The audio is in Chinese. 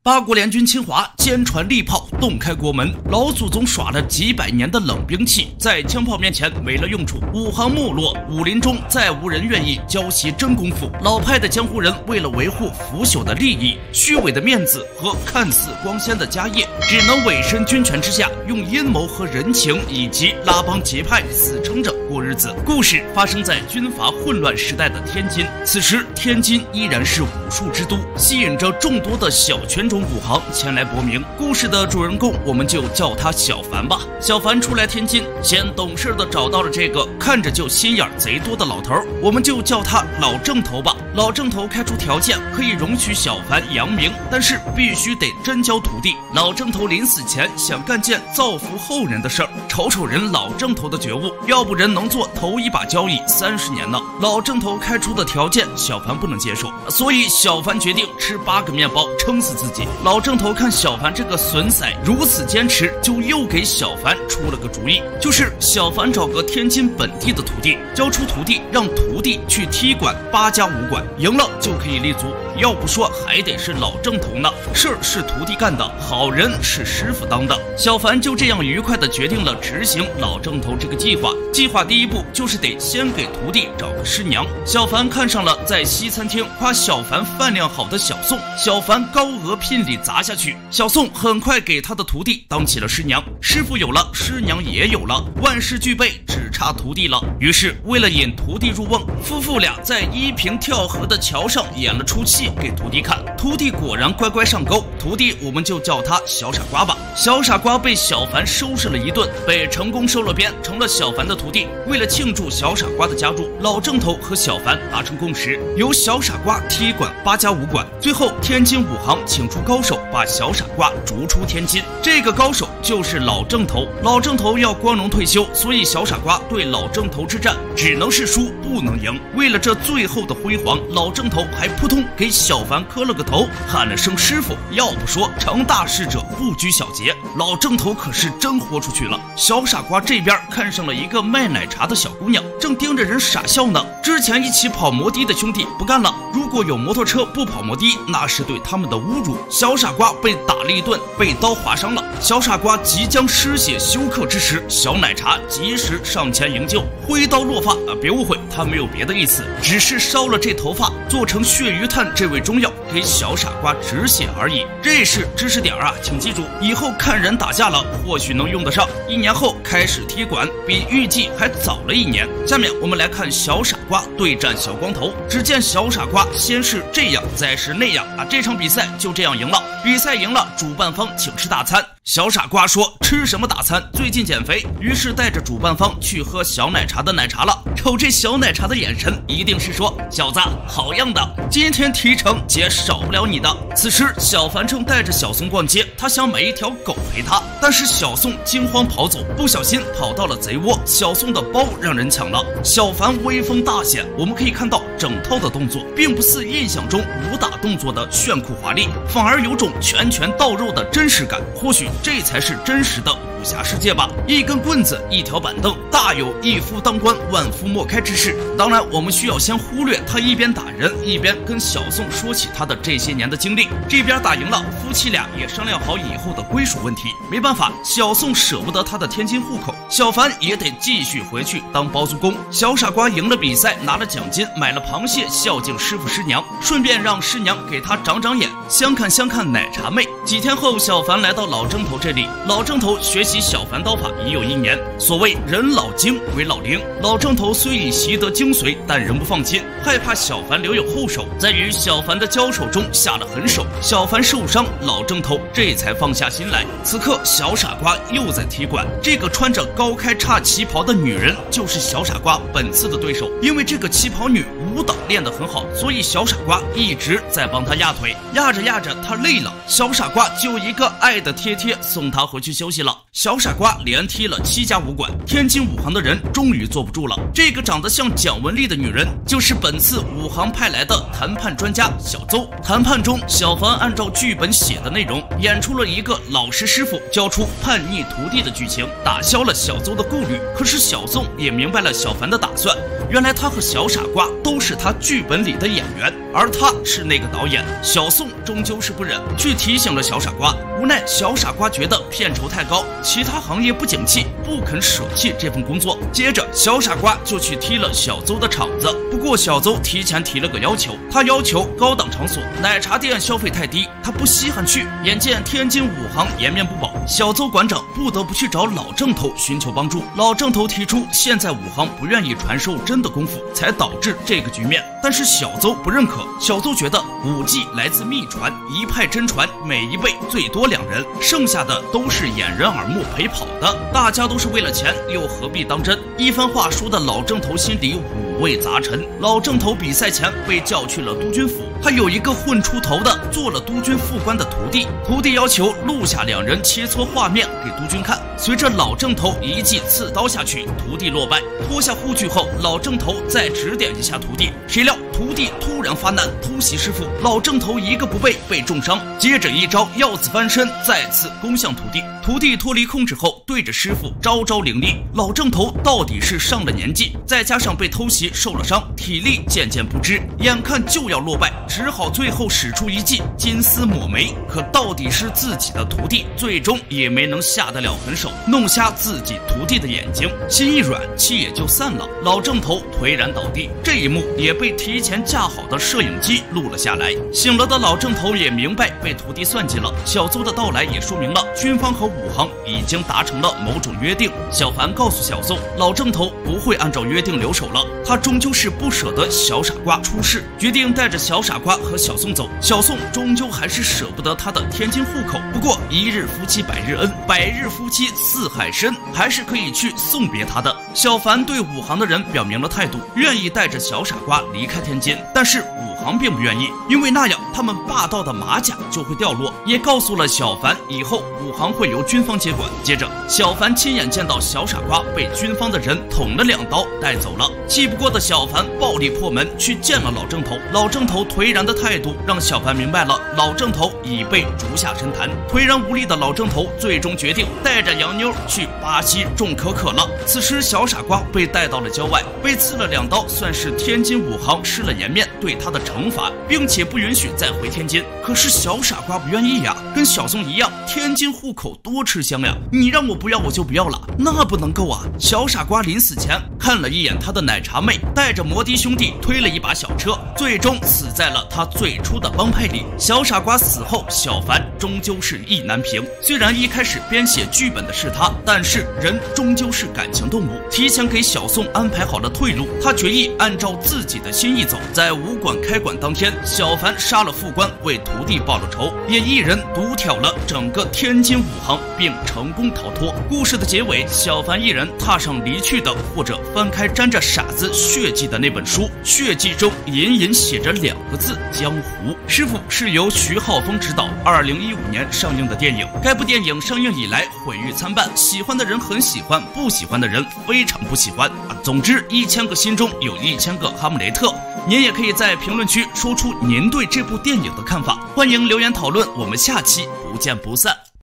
八国联军侵华，坚船利炮洞开国门，老祖宗耍了几百年的冷兵器，在枪炮面前没了用处。武行没落，武林中再无人愿意教习真功夫。老派的江湖人为了维护腐朽的利益、虚伪的面子和看似光鲜的家业，只能委身军权之下，用阴谋和人情以及拉帮结派死撑着过日子。故事发生在军阀混乱时代的天津，此时天津依然是武术之都，吸引着众多的小拳种武行前来搏名。故事的主人公，我们就叫他小凡吧。小凡初来天津，先懂事的找到了这个看着就心眼贼多的老头，我们就叫他老正头吧。老正头开出条件，可以容许小凡扬名，但是必须得真教徒弟。老正头临死前想干件造福后人的事儿，瞅瞅人老正头的觉悟，要不人能做头一把交椅30年呢。老正头开出的条件，小凡不能接受，所以小凡决定吃8个面包撑死自己。老正头看小凡这个损仔如此坚持，就又给小凡出了个主意，就是小凡找个天津本地的徒弟，教出徒弟，让徒弟去踢馆8家武馆，赢了就可以立足。要不说还得是老正头呢，事儿是徒弟干的，好人是师傅当的。小凡就这样愉快地决定了执行老正头这个计划。计划第一步就是得先给徒弟找个师娘。小凡看上了在西餐厅夸小凡饭量好的小宋，小凡高额聘礼砸下去，小宋很快给他的徒弟当起了师娘。师傅有了，师娘也有了，万事俱备，只差徒弟了。于是为了引徒弟入瓮，夫妇俩在依萍跳河的桥上演了出戏给徒弟看。徒弟果然乖乖上钩，徒弟我们就叫他小傻瓜吧。小傻瓜被小凡收拾了一顿，被成功收了编，成了小凡的徒弟。为了庆祝小傻瓜的加入，老正头和小凡达成共识，由小傻瓜踢馆8家武馆。最后天津武行请出高手，把小傻瓜逐出天津。这个高手就是老正头。老正头要光荣退休，所以小傻瓜对老正头之战只能是输不能赢。为了这最后的辉煌，老正头还扑通给小凡磕了个头，喊了声师傅。要不说成大事者不拘小节，老正头可是真豁出去了。小傻瓜这边看上了一个卖奶茶的小姑娘，正盯着人傻笑呢。之前一起跑摩的的兄弟不干了，如果有摩托车不跑摩的，那是对他们的侮辱。小傻瓜被打了一顿，被刀划伤了。小傻瓜即将失血休克之时，小奶茶及时上前营救，挥刀落发。别误会，他没有别的意思，只是烧了这头发，做成血鱼炭这味中药，给小傻瓜止血而已。这是知识点啊，请记住，以后看人打架了，或许能用得上。1年后开始踢馆，比预计还早了1年。下面我们来看小傻瓜对战小光头。只见小傻瓜先是这样，再是那样啊，这场比赛就这样赢了。比赛赢了，主办方请吃大餐。小傻瓜说吃什么大餐，最近减肥，于是带着主办方去喝小奶茶的奶茶了。瞅这小奶茶的眼神，一定是说小子好样的，今天提成姐少不了你的。此时小凡正带着小宋逛街，他想买一条狗陪他，但是小宋惊慌跑走，不小心跑到了贼窝，小宋的包让人抢了。小凡威风大显，我们可以看到整套的动作并不似印象中武打动作的炫酷华丽，反而有种拳拳到肉的真实感。或许这才是真实的武侠世界吧。一根棍子，一条板凳，大有一夫当关万夫莫开之势。当然我们需要先忽略他一边打人一边跟小宋说起他的这些年的经历。这边打赢了，夫妻俩也商量好以后的归属问题。没办法，小宋舍不得他的天津户口，小凡也得继续回去当包租公。小傻瓜赢了比赛，拿了奖金，买了螃蟹孝敬师傅师娘，顺便让师娘给他长长眼，相看相看奶茶妹。几天后，小凡来到老正头这里，老正头学习小凡刀法已有1年。所谓人老精鬼老灵，老正头虽已习得精髓，但仍不放心，害怕小凡留有后手，在与小凡的交手中下了狠手。小凡受伤，老正头这才放下心来。此刻小傻瓜又在踢馆，这个穿着高开叉旗袍的女人就是小傻瓜本次的对手。因为这个旗袍女舞蹈练得很好，所以小傻瓜一直在帮她压腿，压着压着她累了，小傻瓜就一个爱的贴贴送她回去休息了。小傻瓜连踢了7家武馆，天津武行的人终于坐不住了。这个长得像蒋雯丽的女人，就是本次武行派来的谈判专家小邹。谈判中，小凡按照剧本写的内容，演出了一个老实师傅教出叛逆徒弟的剧情，打消了小邹的顾虑。可是小宋也明白了小凡的打算，原来他和小傻瓜都是他剧本里的演员。而他是那个导演。小宋终究是不忍，去提醒了小傻瓜。无奈小傻瓜觉得片酬太高，其他行业不景气，不肯舍弃这份工作。接着小傻瓜就去踢了小邹的场子。不过小邹提前提了个要求，他要求高档场所，奶茶店消费太低，他不稀罕去。眼见天津武行颜面不保，小邹馆长不得不去找老郑头寻求帮助。老郑头提出，现在武行不愿意传授真的功夫，才导致这个局面。但是小邹不认可，小邹觉得武技来自秘传，一派真传，每一辈最多2人，剩下的都是掩人耳目陪跑的。大家都是为了钱，又何必当真？一番话说的老郑头心里五味杂陈。老郑头比赛前被叫去了督军府，他有一个混出头的做了督军副官的徒弟，徒弟要求录下2人切磋画面给督军看。随着老郑头一记刺刀下去，徒弟落败，脱下护具后，老郑头再指点一下徒弟，谁料徒弟突然发难，偷袭师傅，老郑头一个不备被重伤，接着一招鹞子翻身再次攻向徒弟，徒弟脱离控制后对着师傅招招凌厉。老郑头到底是上了年纪，再加上被偷袭受了伤，体力渐渐不支，眼看就要落败，只好最后使出一记金丝抹眉。可到底是自己的徒弟，最终也没能下得了狠手，弄瞎自己徒弟的眼睛，心一软，气也就散了。老郑头颓然倒地，这一幕也被提前架好的摄影机录了下来。醒了的老郑头也明白被徒弟算计了。小邹的到来也说明了军方和武行已经达成了某种约定。小凡告诉小邹，老郑头不会按照约定留守了，他终究是不舍得小傻瓜出事，决定带着小傻瓜和小宋走。小宋终究还是舍不得他的天津户口，不过一日夫妻百日恩，百日夫妻似海深，还是可以去送别他的。小凡对武行的人表明了态度，愿意带着小傻瓜离开天津，但是武行并不愿意，因为那样他们霸道的马甲就会掉落，也告诉了小凡以后武行会由军方接管。接着小凡亲眼见到小傻瓜被军方的人捅了2刀带走了，气不过的小凡暴力破门去见了老郑头。老郑头颓然的态度让小凡明白了老郑头已被逐下神坛。颓然无力的老郑头最终决定带着洋妞去巴西种可可了。此时小傻瓜被带到了郊外，被刺了2刀，算是天津武行失了颜面对他的惩罚，并且不允许再回天津。可是小傻瓜不愿意呀，跟小宋一样，天津户口多吃香呀，你让我不要我就不要了，那不能够啊。小傻瓜临死前看了一眼他的奶茶妹，带着摩的兄弟推了一把小车，最终死在了他最初的帮派里。小傻瓜死后，小凡终究是意难平。虽然一开始编写剧本的是他，但是人终究是感情动物，提前给小宋安排好了退路，他决意按照自己的心意走。在武馆开馆当天，小凡杀了副官，为徒弟报了仇，也一人独挑了整个天津武行，并成功逃脱。故事的结尾，小凡一人踏上离去的，或者翻开沾着傻子血迹的那本书，血迹中隐隐写着2个字：江湖。师傅是由徐浩峰执导，2015年上映的电影。该部电影上映以来毁誉参半，喜欢的人很喜欢，不喜欢的人非常不喜欢。总之，1000个心中有1000个哈姆雷特。您也可以在评论区说出您对这部电影的看法，欢迎留言讨论，我们下期不见不散。